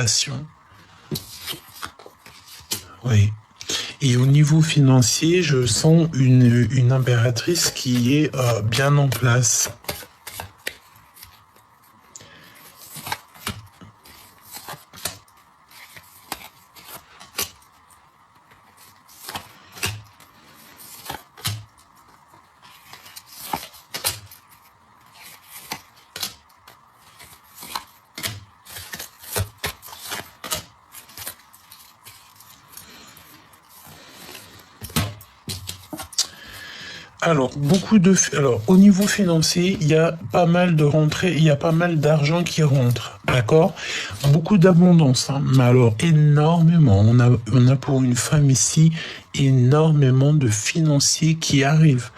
passion. Oui. Et au niveau financier, je sens une impératrice qui est bien en place. Alors, au niveau financier, il y a pas mal de rentrées, il y a pas mal d'argent qui rentre, d'accord? Beaucoup d'abondance, hein, mais alors énormément. On a pour une femme ici énormément de financiers qui arrivent.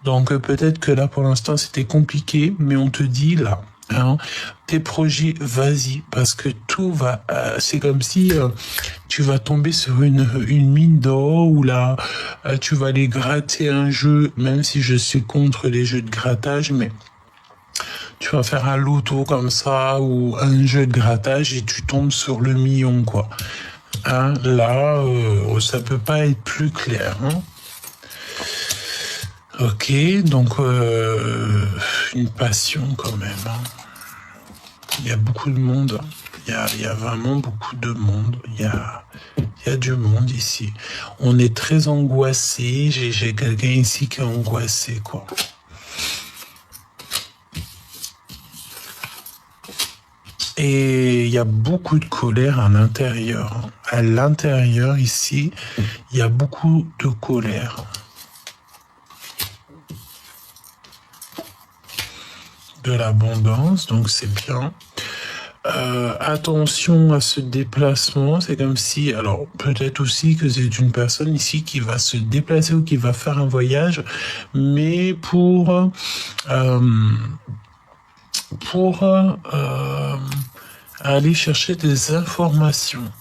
Donc peut-être que là, pour l'instant, c'était compliqué, mais on te dit là. Hein, tes projets, vas-y, parce que tout va, c'est comme si tu vas tomber sur une mine d'or où là, tu vas aller gratter un jeu, même si je suis contre les jeux de grattage, mais tu vas faire un loto comme ça ou un jeu de grattage et tu tombes sur le million, quoi. Hein, là, ça peut pas être plus clair. Hein. Ok, donc une passion quand même. Hein. Il y a beaucoup de monde. Il y a vraiment beaucoup de monde. Il y a du monde ici. On est très angoissé. J'ai quelqu'un ici qui est angoissé, quoi. Et il y a beaucoup de colère à l'intérieur. À l'intérieur, ici, il y a beaucoup de colère. De l'abondance, donc c'est bien. Attention à ce déplacement, c'est comme si, alors peut-être aussi que c'est une personne ici qui va se déplacer ou qui va faire un voyage, mais pour aller chercher des informations.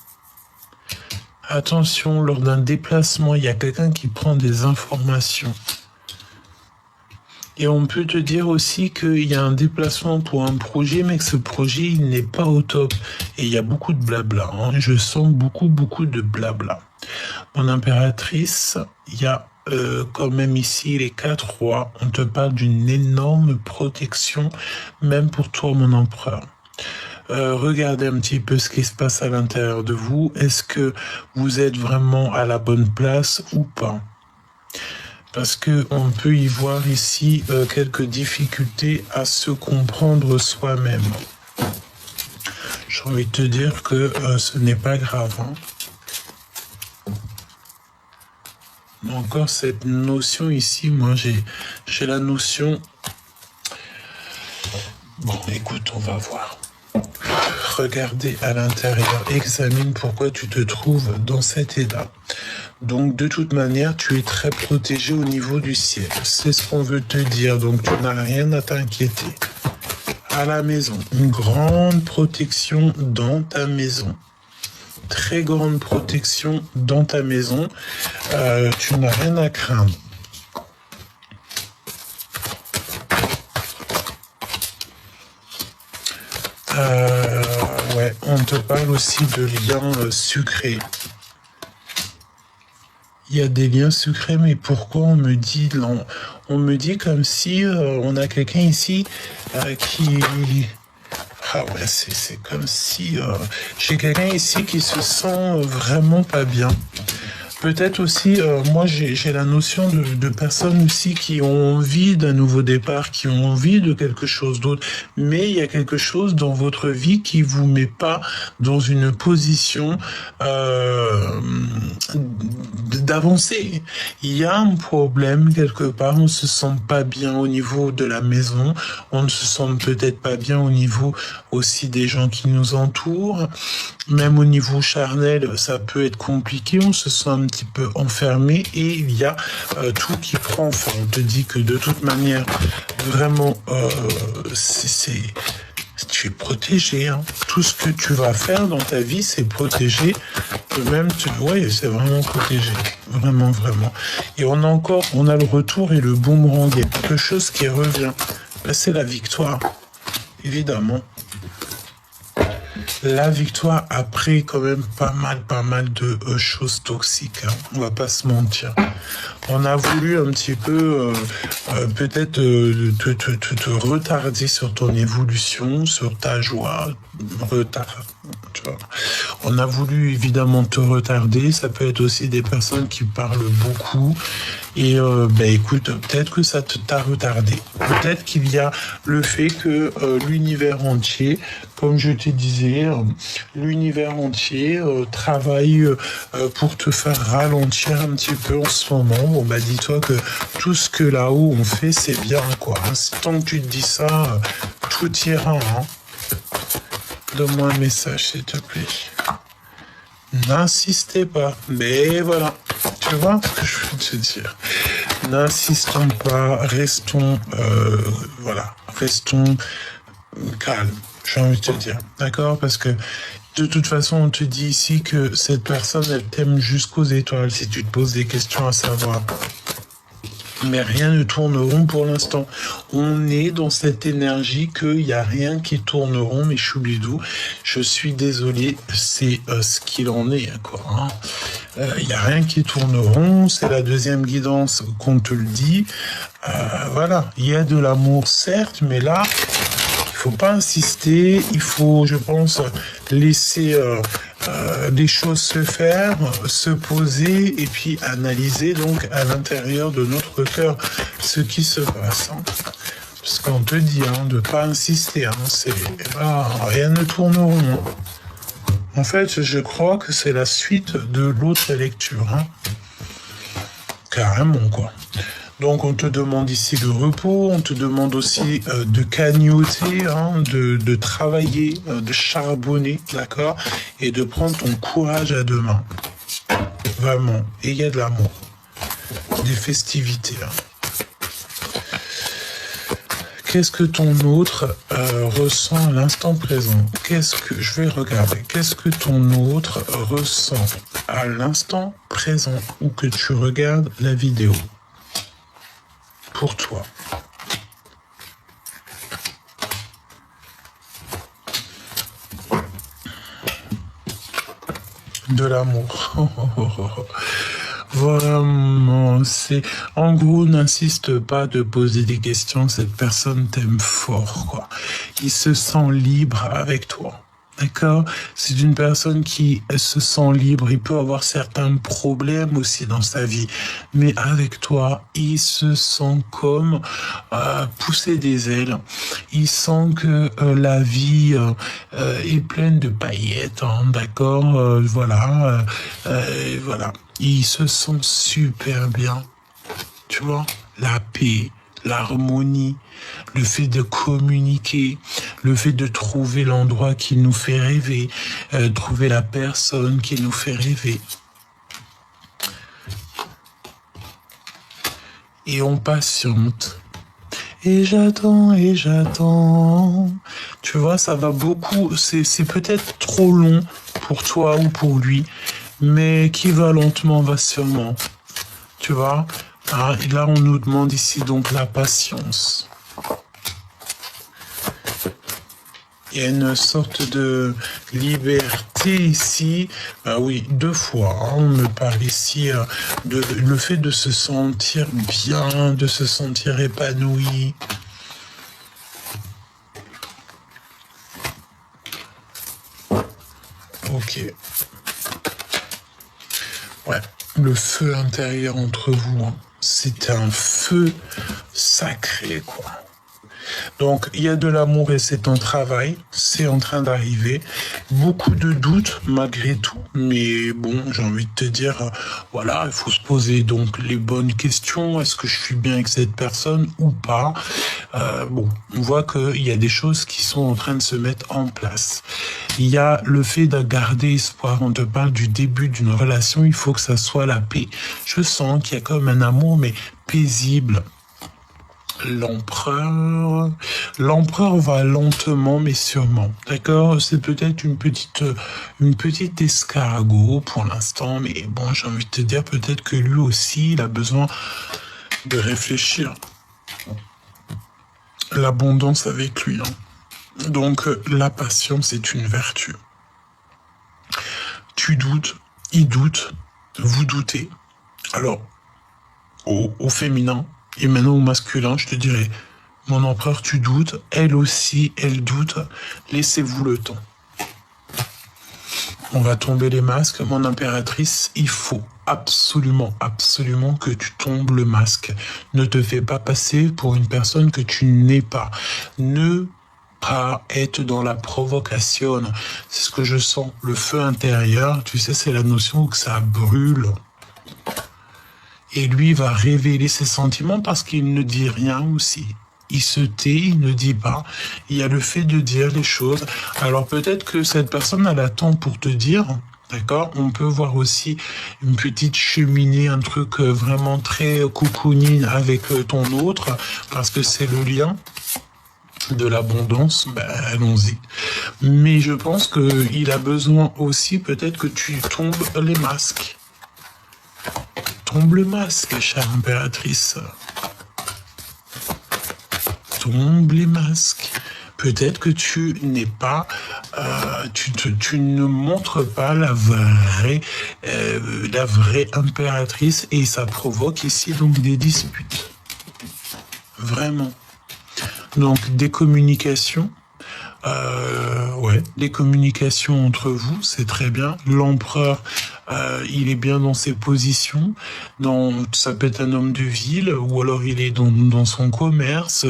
Attention, lors d'un déplacement, il y a quelqu'un qui prend des informations. Et on peut te dire aussi qu'il y a un déplacement pour un projet, mais que ce projet, il n'est pas au top. Et il y a beaucoup de blabla. Hein. Je sens beaucoup de blabla. Mon impératrice, il y a quand même ici les 4 rois. On te parle d'une énorme protection, même pour toi, mon empereur. Regardez un petit peu ce qui se passe à l'intérieur de vous. Est-ce que vous êtes vraiment à la bonne place ou pas ? Parce que on peut y voir ici quelques difficultés à se comprendre soi-même. J'ai envie de te dire que ce n'est pas grave. Hein. Encore cette notion ici, moi j'ai la notion... Bon, écoute, on va voir. Regardez à l'intérieur, examine pourquoi tu te trouves dans cet état. Donc, de toute manière, tu es très protégé au niveau du ciel. C'est ce qu'on veut te dire. Donc, tu n'as rien à t'inquiéter. À la maison, une grande protection dans ta maison. Très grande protection dans ta maison. Tu n'as rien à craindre. Ouais, on te parle aussi de liens sucrés. Il y a des liens secrets, mais pourquoi on me dit comme si on a quelqu'un ici qui... Ah ouais, c'est comme si j'ai quelqu'un ici qui se sent vraiment pas bien. Peut-être aussi, moi j'ai la notion de personnes aussi qui ont envie d'un nouveau départ, qui ont envie de quelque chose d'autre, mais il y a quelque chose dans votre vie qui vous met pas dans une position d'avancer. Il y a un problème quelque part, on se sent pas bien au niveau de la maison, on ne se sent peut-être pas bien au niveau aussi des gens qui nous entourent, même au niveau charnel, ça peut être compliqué, on se sent un petit peu enfermé et il y a tout qui prend. Enfin, on te dit que de toute manière, vraiment, tu es protégé. Hein. Tout ce que tu vas faire dans ta vie, c'est protégé. Même, ouais, c'est vraiment protégé. Vraiment. Et on a le retour et le boomerang. Il y a quelque chose qui revient. Là, c'est la victoire. Évidemment. la victoire après quand même pas mal de choses toxiques, hein. On va pas se mentir. On a voulu un petit peu peut-être te retarder sur ton évolution, sur ta joie, retard. Tu vois. On a voulu évidemment te retarder. Ça peut être aussi des personnes qui parlent beaucoup. Et écoute, peut-être que ça t'a retardé. Peut-être qu'il y a le fait que l'univers entier, comme je te disais, l'univers entier travaille pour te faire ralentir un petit peu en ce moment. Bon, bah dis-toi que tout ce que là-haut on fait, c'est bien, quoi. Hein. Tant que tu te dis ça, tout ira. Hein. Donne-moi un message, s'il te plaît. N'insistez pas. Mais voilà. Tu vois ce que je veux te dire. N'insistons pas. Restons, restons calmes. J'ai envie de te dire. D'accord? Parce que de toute façon, on te dit ici que cette personne, elle t'aime jusqu'aux étoiles. Si tu te poses des questions à savoir. Mais rien ne tourne rond pour l'instant. On est dans cette énergie qu'il n'y a rien qui tourne rond, mais Choublidou, je suis désolé, c'est ce qu'il en est, quoi. Hein. Il n'y a rien qui tourne rond, c'est la deuxième guidance qu'on te le dit. Voilà, il y a de l'amour, certes, mais là, il faut pas insister, il faut, je pense, laisser les choses se faire, se poser et puis analyser donc à l'intérieur de notre cœur ce qui se passe. Hein. Parce qu'on te dit de pas insister, hein, rien ne tourne rond. En fait, je crois que c'est la suite de l'autre lecture. Hein. Carrément, quoi. Donc, on te demande ici le repos, on te demande aussi de cagnotter, hein, de travailler, de charbonner, d'accord, et de prendre ton courage à deux mains. Vraiment. Et il y a de l'amour. Des festivités. Hein. Qu'est-ce que ton autre ressent à l'instant présent? Je vais regarder. Qu'est-ce que ton autre ressent à l'instant présent ou que tu regardes la vidéo? Pour toi. De l'amour. Vraiment, c'est... En gros, n'insiste pas de poser des questions, cette personne t'aime fort, quoi. Il se sent libre avec toi. D'accord? C'est une personne qui se sent libre. Il peut avoir certains problèmes aussi dans sa vie. Mais avec toi, il se sent comme pousser des ailes. Il sent que la vie est pleine de paillettes. Hein, d'accord? Voilà. Il se sent super bien. Tu vois? La paix. L'harmonie, le fait de communiquer, le fait de trouver l'endroit qui nous fait rêver, trouver la personne qui nous fait rêver. Et on patiente. Et j'attends, et j'attends. Tu vois, ça va beaucoup. C'est peut-être trop long pour toi ou pour lui, mais qui va lentement va sûrement. Tu vois? Ah, et là, on nous demande ici donc la patience. Il y a une sorte de liberté ici. Ah oui, 2 fois. Hein, on me parle ici de le fait de se sentir bien, de se sentir épanoui. Ok. Ouais, le feu intérieur entre vous. Hein. C'est un feu sacré, quoi. Donc, il y a de l'amour et c'est un travail, c'est en train d'arriver. Beaucoup de doutes malgré tout, mais bon, j'ai envie de te dire, voilà, il faut se poser donc les bonnes questions. Est-ce que je suis bien avec cette personne ou pas? Bon, on voit qu'il y a des choses qui sont en train de se mettre en place. Il y a le fait de garder espoir. On te parle du début d'une relation, il faut que ça soit la paix. Je sens qu'il y a comme un amour, mais paisible. L'empereur va lentement mais sûrement, d'accord? C'est peut-être une petite escargot pour l'instant, mais bon, j'ai envie de te dire peut-être que lui aussi, il a besoin de réfléchir. L'abondance avec lui, hein. Donc, la patience est une vertu. tu doutes, il doute, vous doutez. Alors, au féminin, et maintenant au masculin, je te dirais, mon empereur, tu doutes, elle aussi, elle doute, laissez-vous le temps. On va tomber les masques. Mon impératrice, il faut absolument, absolument que tu tombes le masque. Ne te fais pas passer pour une personne que tu n'es pas. Ne pas être dans la provocation. C'est ce que je sens. Le feu intérieur, tu sais, c'est la notion où ça brûle. Et lui va révéler ses sentiments parce qu'il ne dit rien aussi. Il se tait, il ne dit pas. Il y a le fait de dire les choses. Alors peut-être que cette personne, elle attend pour te dire, d'accord? On peut voir aussi une petite cheminée, un truc vraiment très cocooning avec ton autre, parce que c'est le lien de l'abondance. Ben, allons-y. Mais je pense qu'il a besoin aussi peut-être que tu tombes les masques. Tombe le masque, chère impératrice. Tombe les masques. Peut-être que tu n'es pas, tu ne montres pas la vraie impératrice et ça provoque ici donc des disputes. Vraiment. Donc des communications. Des communications entre vous, c'est très bien. L'empereur, il est bien dans ses positions. Ça peut être un homme de ville, ou alors il est dans son commerce,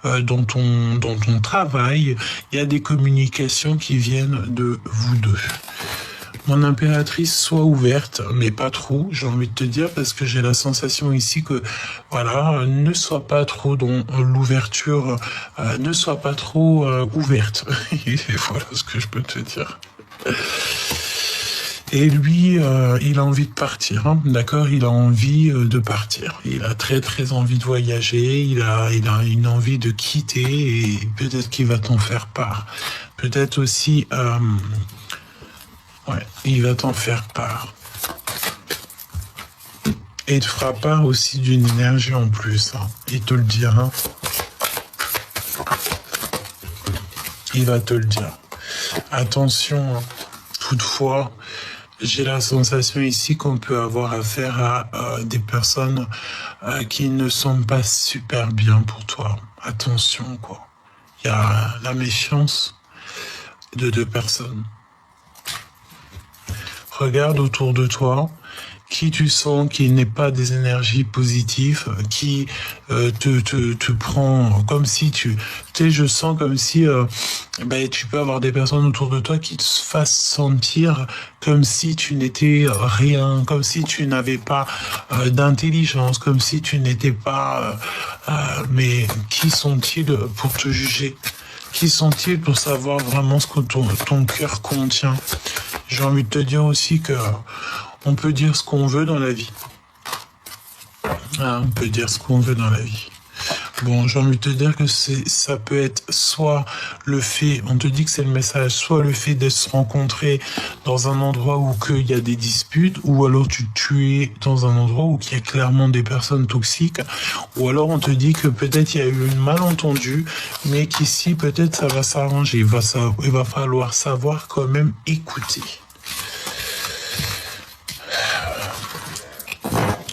dans ton travail. Il y a des communications qui viennent de vous deux. Mon impératrice, sois ouverte, mais pas trop, j'ai envie de te dire, parce que j'ai la sensation ici que, voilà, ne sois pas trop dans l'ouverture, ne sois pas trop ouverte. Et voilà ce que je peux te dire. Et lui, il a envie de partir, hein, d'accord? Il a envie de partir. Il a très très envie de voyager. Il a une envie de quitter et peut-être qu'il va t'en faire part. Peut-être aussi, il va t'en faire part. Et il te fera part aussi d'une énergie en plus. Hein. Il te le dira. Il va te le dire. Attention, hein. Toutefois, j'ai la sensation ici qu'on peut avoir affaire à des personnes qui ne sont pas super bien pour toi. Attention, quoi. Il y a la méfiance de deux personnes. Regarde autour de toi qui tu sens qui n'est pas des énergies positives, qui te prend comme si tu sais, je sens comme si tu peux avoir des personnes autour de toi qui te fassent sentir comme si tu n'étais rien, comme si tu n'avais pas d'intelligence, comme si tu n'étais pas... mais qui sont-ils pour te juger? Qui sont-ils pour savoir vraiment ce que ton cœur contient? J'ai envie de te dire aussi que on peut dire ce qu'on veut dans la vie. On peut dire ce qu'on veut dans la vie. Bon, j'ai envie de te dire que ça peut être soit le fait, on te dit que c'est le message, soit le fait de se rencontrer dans un endroit où il y a des disputes, ou alors tu es dans un endroit où il y a clairement des personnes toxiques, ou alors on te dit que peut-être il y a eu une malentendu, mais qu'ici peut-être ça va s'arranger, il va falloir savoir quand même écouter.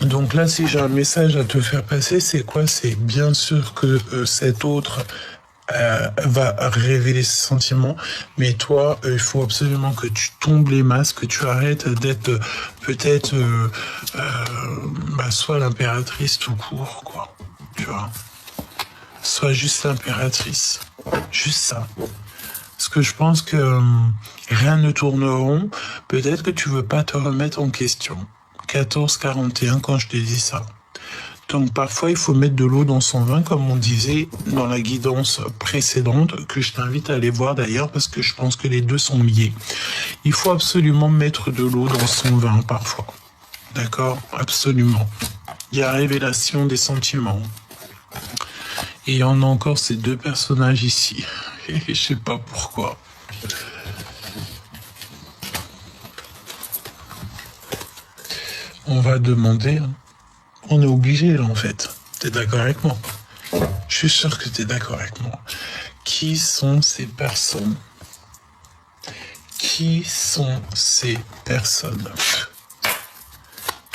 Donc là, si j'ai un message à te faire passer, c'est quoi? C'est bien sûr que cet autre va révéler ses sentiments, mais toi, il faut absolument que tu tombes les masques, que tu arrêtes d'être peut-être soit l'impératrice tout court, quoi. Tu vois? Soit juste l'impératrice. Juste ça. Parce que je pense que rien ne tourne rond. Peut-être que tu veux pas te remettre en question. 14-41 quand je t'ai dit ça. Donc parfois il faut mettre de l'eau dans son vin comme on disait dans la guidance précédente que je t'invite à aller voir d'ailleurs parce que je pense que les deux sont liés. Il faut absolument mettre de l'eau dans son vin parfois. D'accord? Absolument. Il y a révélation des sentiments. Et on a encore ces deux personnages ici. Et je sais pas pourquoi. On va demander, hein. On est obligé là en fait. T'es d'accord avec moi? Je suis sûr que t'es d'accord avec moi. Qui sont ces personnes? Qui Qui sont ces personnes?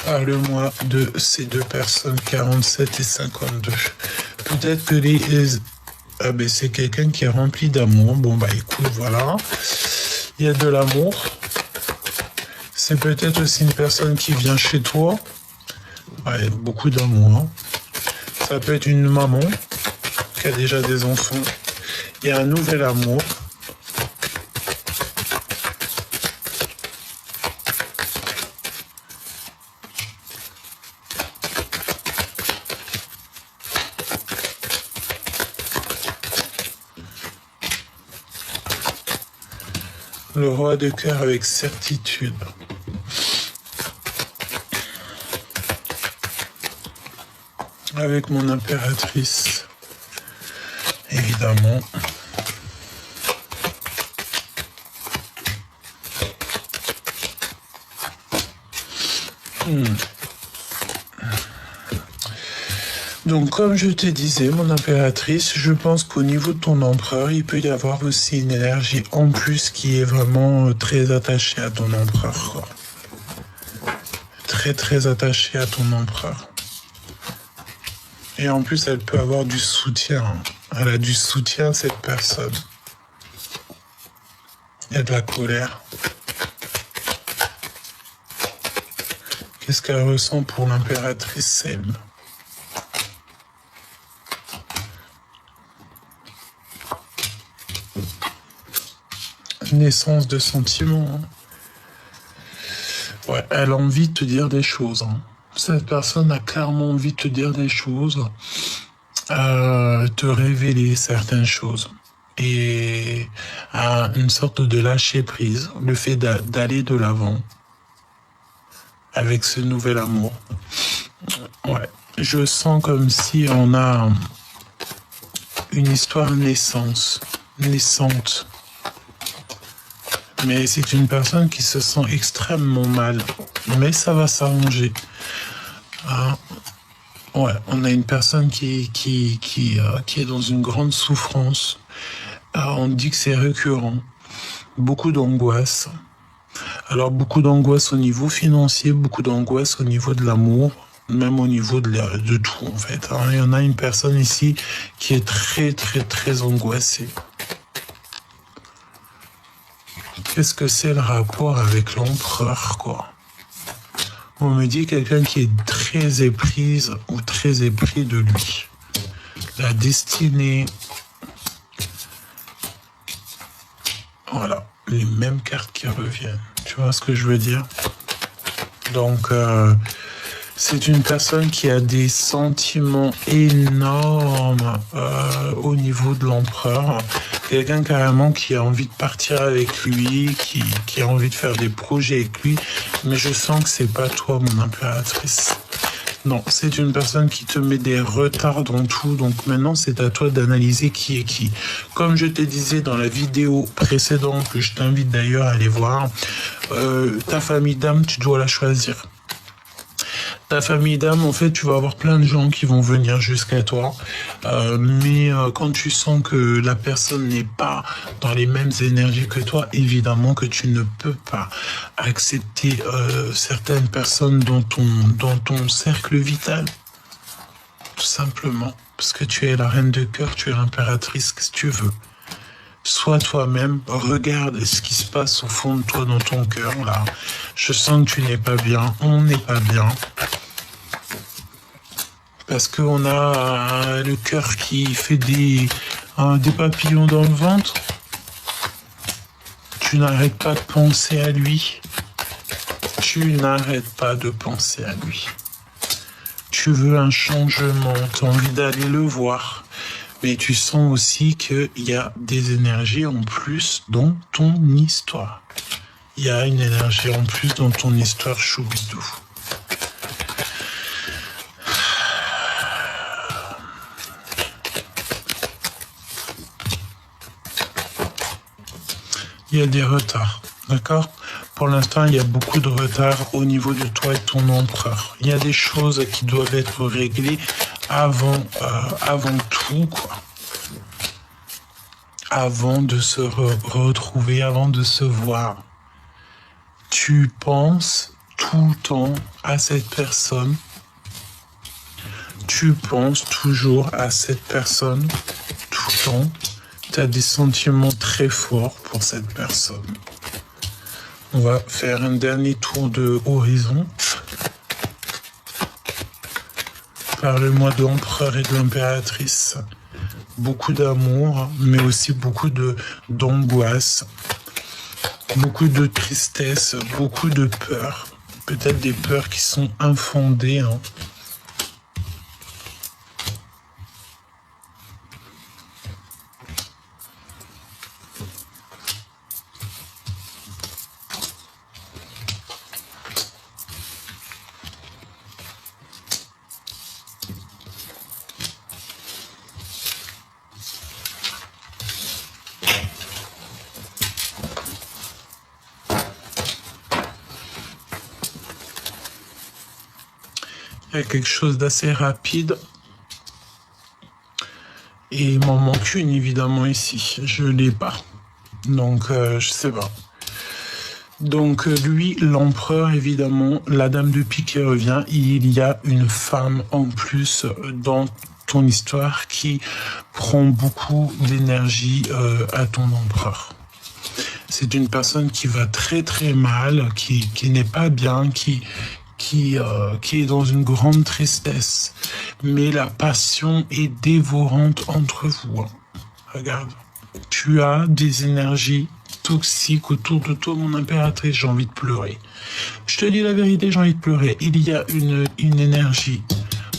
Parle-moi de ces deux personnes, 47 et 52. Peut-être que ah ben c'est quelqu'un qui est rempli d'amour. Bon bah écoute, voilà. Il y a de l'amour. C'est peut-être aussi une personne qui vient chez toi. Ouais, beaucoup d'amour. Hein. Ça peut être une maman qui a déjà des enfants. Il y a un nouvel amour. Le roi de cœur avec certitude. Avec mon impératrice, évidemment. Donc, comme je te disais, mon impératrice, je pense qu'au niveau de ton empereur, il peut y avoir aussi une énergie en plus qui est vraiment très attachée à ton empereur. Quoi. Très, très attachée à ton empereur. Et en plus, elle peut avoir du soutien. Elle a du soutien, cette personne. Il y a de la colère. Qu'est-ce qu'elle ressent pour l'impératrice Selme? Naissance de sentiments. Ouais, elle a envie de te dire des choses. Hein. Cette personne a clairement envie de te dire des choses, te révéler certaines choses. Et à une sorte de lâcher prise, le fait d'aller de l'avant avec ce nouvel amour. Ouais, je sens comme si on a une histoire naissante. Mais c'est une personne qui se sent extrêmement mal. Mais ça va s'arranger. Ah, ouais, on a une personne qui est dans une grande souffrance. On dit que c'est récurrent. Beaucoup d'angoisse. Alors, beaucoup d'angoisse au niveau financier, beaucoup d'angoisse au niveau de l'amour, même au niveau de tout, en fait. Alors, il y en a une personne ici qui est très, très, très angoissée. Qu'est-ce que c'est le rapport avec l'empereur, quoi? On me dit quelqu'un qui est très éprise ou très épris de lui. La destinée. Voilà, les mêmes cartes qui reviennent. Tu vois ce que je veux dire? Donc, c'est une personne qui a des sentiments énormes au niveau de l'empereur. Quelqu'un carrément qui a envie de partir avec lui, qui a envie de faire des projets avec lui. Mais je sens que c'est pas toi, mon impératrice. Non, c'est une personne qui te met des retards dans tout. Donc maintenant, c'est à toi d'analyser qui est qui. Comme je te disais dans la vidéo précédente, que je t'invite d'ailleurs à aller voir, ta famille d'âme, tu dois la choisir. Ta famille d'âme, en fait, tu vas avoir plein de gens qui vont venir jusqu'à toi. Mais quand tu sens que la personne n'est pas dans les mêmes énergies que toi, évidemment que tu ne peux pas accepter certaines personnes dans ton cercle vital. Tout simplement. Parce que tu es la reine de cœur, tu es l'impératrice, qu'est-ce que tu veux. Sois toi-même, regarde ce qui se passe au fond de toi, dans ton cœur, là. Je sens que tu n'es pas bien, on n'est pas bien. Parce qu'on a le cœur qui fait des papillons dans le ventre. Tu n'arrêtes pas de penser à lui. Tu n'arrêtes pas de penser à lui. Tu veux un changement, tu as envie d'aller le voir. Mais tu sens aussi qu'il y a des énergies en plus dans ton histoire. Il y a une énergie en plus dans ton histoire, Choubidou. Il y a des retards, d'accord? Pour l'instant, il y a beaucoup de retards au niveau de toi et de ton empereur. Il y a des choses qui doivent être réglées avant tout, quoi. Avant de se retrouver, avant de se voir. Tu penses tout le temps à cette personne. Tu penses toujours à cette personne tout le temps. Tu as des sentiments très forts pour cette personne. On va faire un dernier tour de horizon. Parle-moi de l'empereur et de l'impératrice. Beaucoup d'amour, mais aussi beaucoup d'angoisse, beaucoup de tristesse, beaucoup de peur. Peut-être des peurs qui sont infondées. Hein. Il y a quelque chose d'assez rapide. Et il m'en manque une, évidemment, ici. Je ne l'ai pas. Donc, je sais pas. Donc, lui, l'empereur, évidemment, la dame de pique qui revient. Il y a une femme en plus dans ton histoire qui prend beaucoup d'énergie à ton empereur. C'est une personne qui va très très mal, qui n'est pas bien, qui est dans une grande tristesse. Mais la passion est dévorante entre vous. Regarde, tu as des énergies toxiques autour de toi, mon impératrice, j'ai envie de pleurer. Je te dis la vérité, j'ai envie de pleurer. Il y a une énergie,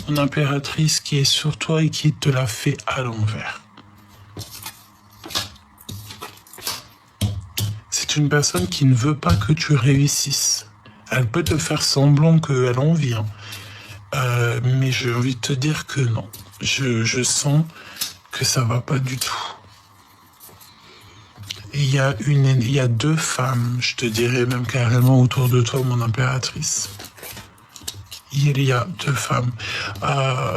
mon impératrice, qui est sur toi et qui te la fait à l'envers. C'est une personne qui ne veut pas que tu réussisses. Elle peut te faire semblant qu'elle en vient. Mais j'ai envie de te dire que non. Je sens que ça va pas du tout. Il y a deux femmes, je te dirais même carrément autour de toi, mon impératrice. Il y a deux femmes.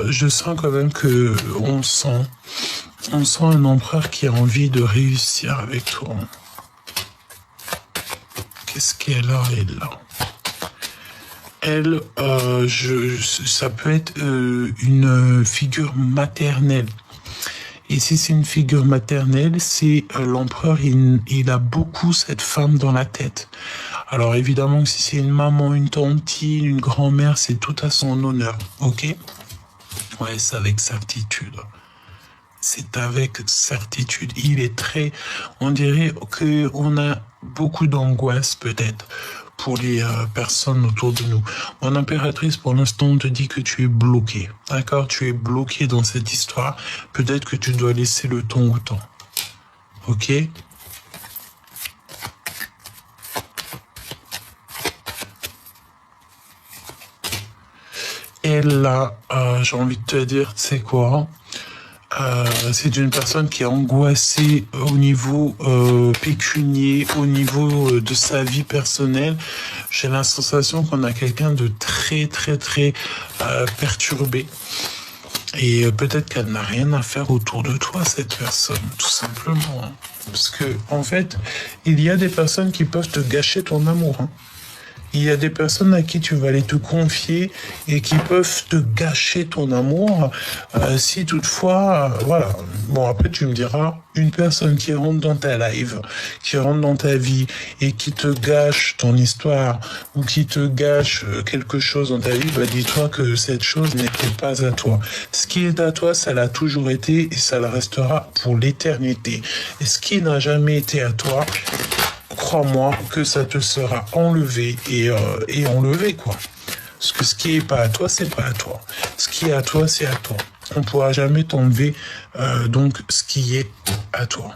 Je sens quand même que on sent un empereur qui a envie de réussir avec toi. Qu'est-ce qu'elle a, elle, là? Elle, ça peut être une figure maternelle. Et si c'est une figure maternelle, c'est l'empereur, il a beaucoup cette femme dans la tête. Alors évidemment, si c'est une maman, une tantine, une grand-mère, c'est tout à son honneur, ok? Ouais, c'est avec certitude. C'est avec certitude. Il est très... On dirait qu'on a beaucoup d'angoisse, peut-être, pour les personnes autour de nous. Mon impératrice, pour l'instant, on te dit que tu es bloqué. D'accord? Tu es bloqué dans cette histoire. Peut-être que tu dois laisser le temps au temps. Ok? Et là, j'ai envie de te dire, tu sais quoi? C'est une personne qui est angoissée au niveau pécunier, au niveau de sa vie personnelle. J'ai la sensation qu'on a quelqu'un de très très très perturbé. Et peut-être qu'elle n'a rien à faire autour de toi, cette personne, tout simplement. Hein. Parce que, en fait, il y a des personnes qui peuvent te gâcher ton amour. Hein. Il y a des personnes à qui tu vas aller te confier et qui peuvent te gâcher ton amour si toutefois, voilà. Bon, après tu me diras, une personne qui rentre dans ta live, qui rentre dans ta vie et qui te gâche ton histoire ou qui te gâche quelque chose dans ta vie, bah dis-toi que cette chose n'était pas à toi. Ce qui est à toi, ça l'a toujours été et ça le restera pour l'éternité. Et ce qui n'a jamais été à toi, crois-moi que ça te sera enlevé et enlevé, quoi. Parce que ce qui est pas à toi, c'est pas à toi. Ce qui est à toi, c'est à toi. On ne pourra jamais t'enlever donc ce qui est à toi.